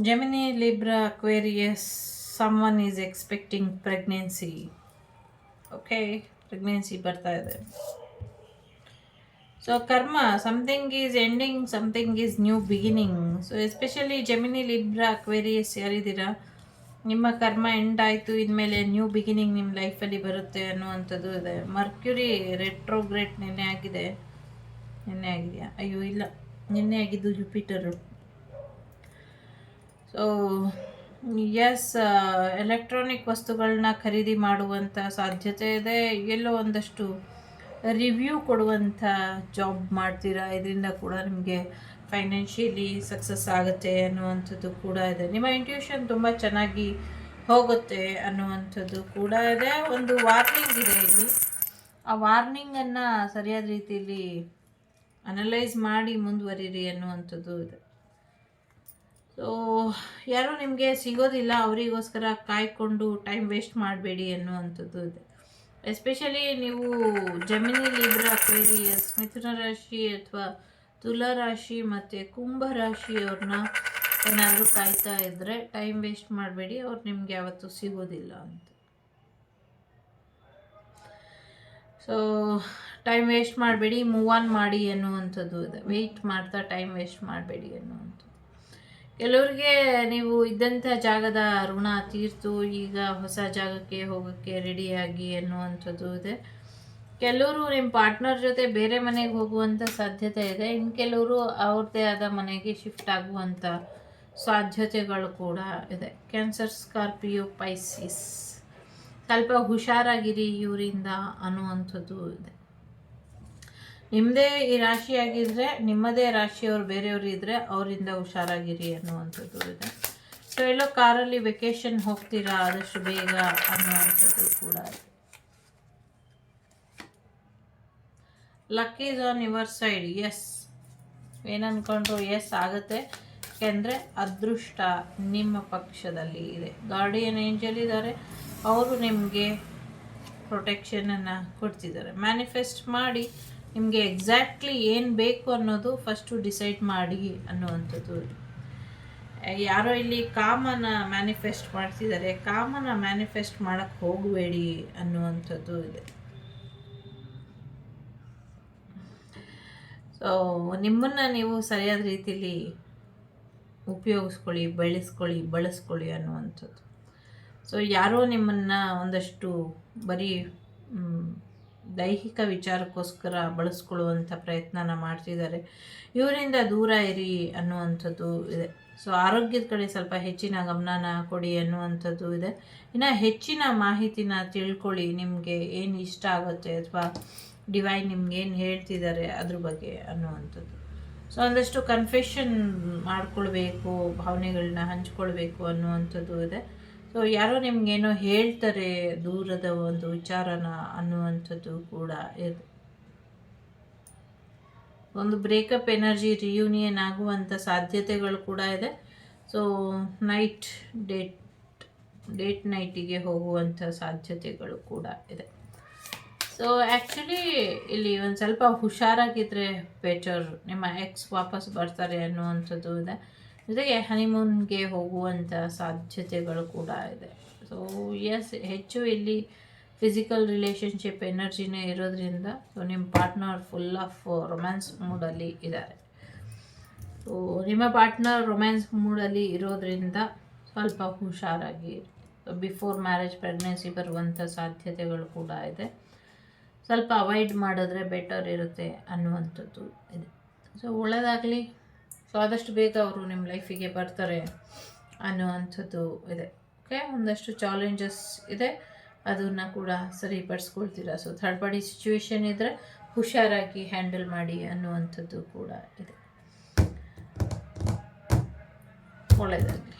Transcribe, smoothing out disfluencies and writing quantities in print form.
Gemini, Libra, Aquarius, someone is expecting pregnancy. Okay, pregnancy ಬರ್ತಾ ಇದೆ. So karma, something is ending, something is new beginning. So especially Gemini, Libra, Aquarius ಯಾರಿದ್ದೀರಾ, ನಿಮ್ಮ ಕರ್ಮ end ಆಯಿತು, ಇನ್ಮೇಲೆ new beginning ನಿಮ್ಮ ಲೈಫಲ್ಲಿ ಬರುತ್ತೆ ಅನ್ನುವಂಥದ್ದು ಇದೆ. ಮರ್ಕ್ಯುರಿ ರೆಟ್ರೋಗ್ರೇಟ್ ನಿನ್ನೆ ಆಗಿದೆಯಾ, ಅಯ್ಯೋ ಇಲ್ಲ, ನಿನ್ನೆ ಆಗಿದ್ದು ಜುಪಿಟರು. ಸೊ ಎಸ್, ಎಲೆಕ್ಟ್ರಾನಿಕ್ ವಸ್ತುಗಳನ್ನ ಖರೀದಿ ಮಾಡುವಂಥ ಸಾಧ್ಯತೆ ಇದೆ. ಎಲ್ಲೋ ಒಂದಷ್ಟು ರಿವ್ಯೂ ಕೊಡುವಂಥ ಜಾಬ್ ಮಾಡ್ತೀರಾ, ಇದರಿಂದ ಕೂಡ ನಿಮಗೆ ಫೈನಾನ್ಷಿಯಲಿ ಸಕ್ಸಸ್ ಆಗುತ್ತೆ ಅನ್ನುವಂಥದ್ದು ಕೂಡ ಇದೆ. ನಿಮ್ಮ ಇಂಟ್ಯೂಷನ್ ತುಂಬ ಚೆನ್ನಾಗಿ ಹೋಗುತ್ತೆ ಅನ್ನುವಂಥದ್ದು ಕೂಡ ಇದೆ. ಒಂದು ವಾರ್ನಿಂಗ್ ಇದೆ ಇಲ್ಲಿ, ಆ ವಾರ್ನಿಂಗನ್ನು ಸರಿಯಾದ ರೀತಿಯಲ್ಲಿ ಅನಲೈಸ್ ಮಾಡಿ ಮುಂದುವರಿರಿ ಅನ್ನುವಂಥದ್ದು ಇದೆ. ಸೊ ಯಾರೂ ನಿಮಗೆ ಸಿಗೋದಿಲ್ಲ, ಅವರಿಗೋಸ್ಕರ ಕಾಯ್ಕೊಂಡು ಟೈಮ್ ವೇಸ್ಟ್ ಮಾಡಬೇಡಿ ಅನ್ನುವಂಥದ್ದು ಇದೆ. ಎಸ್ಪೆಷಲಿ ನೀವು ಜಮಿನಿ, ಲಿಬ್ರಾ, ಅಕ್ವೇರಿಯಸ್, ಮಿಥುನ ರಾಶಿ ಅಥವಾ ತುಲಾ ರಾಶಿ ಮತ್ತು ಕುಂಭ ರಾಶಿಯವ್ರನ್ನ ಏನಾದರೂ ಕಾಯ್ತಾ ಇದ್ದರೆ ಟೈಮ್ ವೇಸ್ಟ್ ಮಾಡಬೇಡಿ, ಅವ್ರು ನಿಮ್ಗೆ ಯಾವತ್ತೂ ಸಿಗೋದಿಲ್ಲ ಅಂತ. ಸೊ ಟೈಮ್ ವೇಸ್ಟ್ ಮಾಡಬೇಡಿ, ಮೂವ್ ಆನ್ ಮಾಡಿ ಅನ್ನುವಂಥದ್ದು ಇದೆ. ವೆಯ್ಟ್ ಮಾಡ್ತಾ ಟೈಮ್ ವೇಸ್ಟ್ ಮಾಡಬೇಡಿ ಅನ್ನುವಂಥದ್ದು. ಕೆಲವ್ರಿಗೆ ನೀವು ಇದ್ದಂಥ ಜಾಗದ ಋಣ ತೀರ್ತು ಈಗ ಹೊಸ ಜಾಗಕ್ಕೆ ಹೋಗೋಕ್ಕೆ ರೆಡಿಯಾಗಿ ಅನ್ನುವಂಥದ್ದು ಇದೆ. ಕೆಲವರು ನಿಮ್ಮ ಪಾರ್ಟ್ನರ್ ಜೊತೆ ಬೇರೆ ಮನೆಗೆ ಹೋಗುವಂಥ ಸಾಧ್ಯತೆ ಇದೆ. ಇನ್ನು ಕೆಲವರು ಅವ್ರದ್ದೇ ಆದ ಮನೆಗೆ ಶಿಫ್ಟ್ ಆಗುವಂಥ ಸಾಧ್ಯತೆಗಳು ಕೂಡ ಇದೆ. ಕ್ಯಾನ್ಸರ್, ಸ್ಕಾರ್ಪಿಯೋ, ಪೈಸಿಸ್, ಸ್ವಲ್ಪ ಹುಷಾರಾಗಿರಿ ಇವರಿಂದ ಅನ್ನುವಂಥದ್ದು ಇದೆ. ನಿಮ್ಮದೇ ಈ ರಾಶಿಯಾಗಿದ್ದರೆ, ನಿಮ್ಮದೇ ರಾಶಿಯವರು ಬೇರೆಯವರು ಇದ್ದರೆ ಅವರಿಂದ ಹುಷಾರಾಗಿರಿ ಅನ್ನುವಂಥದ್ದು ಇದೆ. ಸೊ ಎಲ್ಲೋ ಕಾರಲ್ಲಿ ವೆಕೇಷನ್ ಹೋಗ್ತೀರಾ ಆದಷ್ಟು ಬೇಗ ಅನ್ನುವಂಥದ್ದು ಕೂಡ ಇದೆ. Luck is on your side. Yes, ಏನನ್ಕೊಂಡ್ರು ಎಸ್ ಆಗುತ್ತೆ, ಯಾಕೆಂದರೆ ಅದೃಷ್ಟ ನಿಮ್ಮ ಪಕ್ಷದಲ್ಲಿ ಇದೆ. ಗಾರ್ಡಿಯನ್ ಏಂಜಲ್ ಇದ್ದಾರೆ, ಅವರು ನಿಮಗೆ ಪ್ರೊಟೆಕ್ಷನನ್ನು ಕೊಡ್ತಿದ್ದಾರೆ. ಮ್ಯಾನಿಫೆಸ್ಟ್ ಮಾಡಿ, ನಿಮಗೆ ಎಕ್ಸಾಕ್ಟ್ಲಿ ಏನು ಬೇಕು ಅನ್ನೋದು ಫಸ್ಟು ಡಿಸೈಡ್ ಮಾಡಿ ಅನ್ನುವಂಥದ್ದು. ಯಾರೋ ಇಲ್ಲಿ ಕಾಮನ ಮ್ಯಾನಿಫೆಸ್ಟ್ ಮಾಡ್ತಿದ್ದಾರೆ, ಕಾಮನ ಮ್ಯಾನಿಫೆಸ್ಟ್ ಮಾಡೋಕ್ಕೆ ಹೋಗಬೇಡಿ ಅನ್ನುವಂಥದ್ದು ಇದೆ. ಸೊ ನಿಮ್ಮನ್ನು ನೀವು ಸರಿಯಾದ ರೀತಿಯಲ್ಲಿ ಉಪಯೋಗಿಸ್ಕೊಳ್ಳಿ, ಬಳಸ್ಕೊಳ್ಳಿ ಅನ್ನುವಂಥದ್ದು. ಸೊ ಯಾರೋ ನಿಮ್ಮನ್ನು ಒಂದಷ್ಟು ಬರೀ ದೈಹಿಕ ವಿಚಾರಕ್ಕೋಸ್ಕರ ಬಳಸ್ಕೊಳ್ಳುವಂಥ ಪ್ರಯತ್ನನ ಮಾಡ್ತಿದ್ದಾರೆ, ಇವರಿಂದ ದೂರ ಇರಿ ಅನ್ನುವಂಥದ್ದು ಇದೆ. ಸೊ ಆರೋಗ್ಯದ ಕಡೆ ಸ್ವಲ್ಪ ಹೆಚ್ಚಿನ ಗಮನನ ಕೊಡಿ ಅನ್ನುವಂಥದ್ದು ಇದೆ. ಇನ್ನು ಹೆಚ್ಚಿನ ಮಾಹಿತಿನ ತಿಳ್ಕೊಳ್ಳಿ, ನಿಮಗೆ ಏನು ಇಷ್ಟ ಆಗುತ್ತೆ ಅಥವಾ ಡಿವೈನ್ ನಿಮ್ಗೆ ಏನು ಹೇಳ್ತಿದ್ದಾರೆ ಅದ್ರ ಬಗ್ಗೆ ಅನ್ನುವಂಥದ್ದು. ಸೊ ಒಂದಷ್ಟು ಕನ್ಫೆಷನ್ ಮಾಡ್ಕೊಳ್ಬೇಕು, ಭಾವನೆಗಳನ್ನ ಹಂಚ್ಕೊಳ್ಬೇಕು ಅನ್ನುವಂಥದ್ದು ಇದೆ. ಸೊ ಯಾರೋ ನಿಮ್ಗೇನೋ ಹೇಳ್ತಾರೆ, ದೂರದ ಒಂದು ವಿಚಾರನ ಅನ್ನುವಂಥದ್ದು ಕೂಡ ಇದೆ. ಒಂದು ಬ್ರೇಕಪ್ ಎನರ್ಜಿ, ರಿಯೂನಿಯನ್ ಆಗುವಂಥ ಸಾಧ್ಯತೆಗಳು ಕೂಡ ಇದೆ. ಸೊ ಡೇಟ್ ನೈಟಿಗೆ ಹೋಗುವಂಥ ಸಾಧ್ಯತೆಗಳು ಕೂಡ ಇದೆ. ಸೊ ಆ್ಯಕ್ಚುಲಿ ಇಲ್ಲಿ ಒಂದು ಸ್ವಲ್ಪ ಹುಷಾರಾಗಿದ್ದರೆ ಬೆಟರ್. ನಿಮ್ಮ ಎಕ್ಸ್ ವಾಪಸ್ ಬರ್ತಾರೆ ಅನ್ನುವಂಥದ್ದು ಇದೆ. ಜೊತೆಗೆ ಹನಿಮೂನ್ಗೆ ಹೋಗುವಂಥ ಸಾಧ್ಯತೆಗಳು ಕೂಡ ಇದೆ. ಸೊ ಎಸ್, ಹೆಚ್ಚು ಇಲ್ಲಿ ಫಿಸಿಕಲ್ ರಿಲೇಷನ್ಶಿಪ್ ಎನರ್ಜಿನೇ ಇರೋದ್ರಿಂದ ಸೊ ನಿಮ್ಮ ಪಾರ್ಟ್ನರ್ ಫುಲ್ ಆಫ್ ರೊಮ್ಯಾನ್ಸ್ ಮೂಡಲ್ಲಿ ಇದ್ದಾರೆ. ಸೊ ನಿಮ್ಮ ಪಾರ್ಟ್ನರ್ ರೊಮ್ಯಾನ್ಸ್ ಮೂಡಲ್ಲಿ ಇರೋದ್ರಿಂದ ಸ್ವಲ್ಪ ಹುಷಾರಾಗಿ, ಬಿಫೋರ್ ಮ್ಯಾರೇಜ್ ಪ್ರೆಗ್ನೆನ್ಸಿ ಬರುವಂಥ ಸಾಧ್ಯತೆಗಳು ಕೂಡ ಇದೆ. ಸ್ವಲ್ಪ ಅವಾಯ್ಡ್ ಮಾಡಿದ್ರೆ ಬೆಟರ್ ಇರುತ್ತೆ ಅನ್ನುವಂಥದ್ದು ಇದೆ. ಸೊ ಒಳ್ಳೆಯದಾಗಲಿ. ಸೊ ಆದಷ್ಟು ಬೇಗ ಅವರು ನಿಮ್ಮ ಲೈಫಿಗೆ ಬರ್ತಾರೆ ಅನ್ನುವಂಥದ್ದು ಇದೆ. ಓಕೆ, ಒಂದಷ್ಟು ಚಾಲೆಂಜಸ್ ಇದೆ, ಅದನ್ನು ಕೂಡ ಸರಿಪಡಿಸ್ಕೊಳ್ತೀರಾ. ಸೊ ಥರ್ಡ್ ಪಾರ್ಟಿ ಸಿಚುವೇಶನ್ ಇದ್ದರೆ ಹುಷಾರಾಗಿ ಹ್ಯಾಂಡಲ್ ಮಾಡಿ ಅನ್ನುವಂಥದ್ದು ಕೂಡ ಇದೆ. ಒಳ್ಳೆಯದಾಗಲಿ.